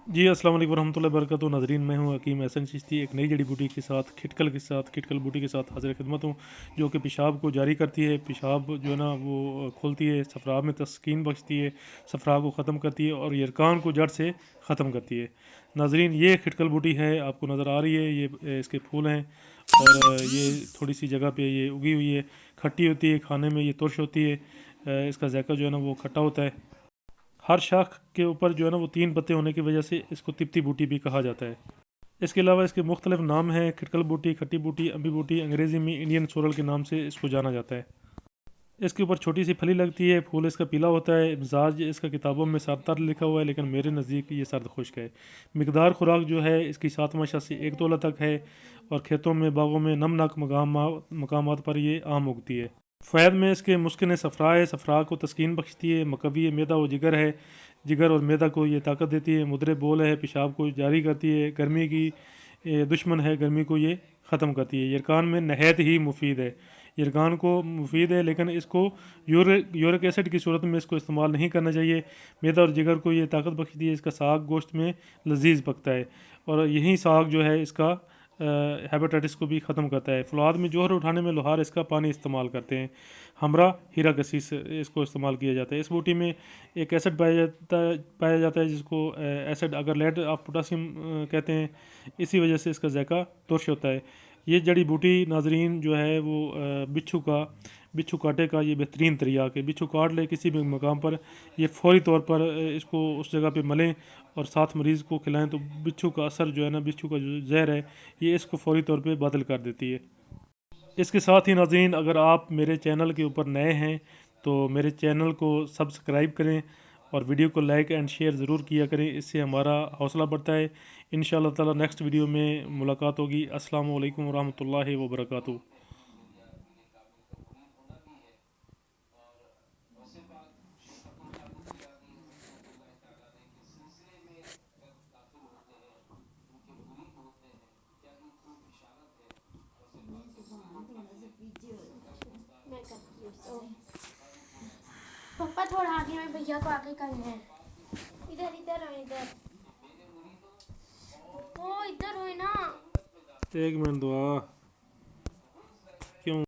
जी, अस्सलाम वालेकुम वरहमतुल्लाहि वबरकातुहू। नाज़रीन, मैं हूँ हकीम एहसन चिश्ती। एक नई जड़ी बूटी के साथ खिटकल बूटी के साथ हाज़िर खिदमत हूँ, जो कि पेशाब को जारी करती है। पेशाब जो है ना वो खोलती है, सफ़राब में तस्कीन बख्शती है, सफ़राब को ख़त्म करती है और यरकान को जड़ से ख़त्म करती है। नाज़रीन, ये खिटकल बूटी है, आपको नज़र आ रही है। ये इसके फूल हैं और ये थोड़ी सी जगह पे ये उगी हुई है। खट्टी होती है, खाने में ये तुर्श होती है। इसका ज़ायका जो है ना वो खट्टा होता है। हर शाख के ऊपर जो है ना वो 3 पत्ते होने की वजह से इसको तिप्ती बूटी भी कहा जाता है। इसके अलावा इसके मुख्तलिफ नाम हैं: खिटकल बूटी, खट्टी बूटी, अम्बी बूटी। अंग्रेज़ी में इंडियन सोरल के नाम से इसको जाना जाता है। इसके ऊपर छोटी सी फली लगती है, फूल इसका पीला होता है। मिजाज इसका किताबों में सरतर लिखा हुआ है, लेकिन मेरे नज़दीक ये सर्द खुश्क है। मकदार खुराक जो है इसकी 7 से 1 तोला तक है और खेतों में, बागों में, नमनक मकामात पर ये आम उगती है। फ़ैद में इसके मुस्किन सफ़रा है, सफ़रा को तस्कीन बख्शती है। मकवी मैदा व जिगर है, जिगर और मैदा को ये ताकत देती है। मुद्रे बोल है, पेशाब को जारी करती है। गर्मी की दुश्मन है, गर्मी को ये ख़त्म करती है। यरकान में नहायत ही मुफीद है। यरकान को मुफीद है, लेकिन इसको यूरिक एसिड की सूरत में इसको इस्तेमाल नहीं करना चाहिए। मैदा और जिगर को ये ताकत बख्शती है। इसका साग गोश्त में लजीज पकता है और यही साग जो है इसका हेपेटाइटिस को भी ख़त्म करता है। फुलाद में जोहर उठाने में लोहार इसका पानी इस्तेमाल करते हैं। हमरा हीरा गसीस इसको इस्तेमाल किया जाता है। इस बूटी में एक एसिड पाया जाता है जिसको एसिड अगर लेड ऑफ पोटासियम कहते हैं। इसी वजह से इसका जायका तुर्श होता है। ये जड़ी बूटी नाजरीन जो है वो बिच्छू काटे का ये बेहतरीन तरीका है। बिच्छू काट ले किसी भी मकाम पर, ये फौरी तौर पर इसको उस जगह पे मलें और साथ मरीज़ को खिलाएं, तो बिच्छू का असर जो है ना, बिच्छू का जो जहर है, ये इसको फौरी तौर पे बादल कर देती है। इसके साथ ही नाज़रीन, अगर आप मेरे चैनल के ऊपर नए हैं तो मेरे चैनल को सब्सक्राइब करें और वीडियो को लाइक एंड शेयर ज़रूर किया करें। इससे हमारा हौसला बढ़ता है। इंशाअल्लाह ताला नेक्स्ट वीडियो में मुलाकात होगी। अस्सलाम वालेकुम रहमतुल्लाहि व बरकातहू। पापा थोड़ा आगे में भैया को आगे करना है। इधर इधर हो, इधर ओ इधर हो ना। एक मिनट दुआ।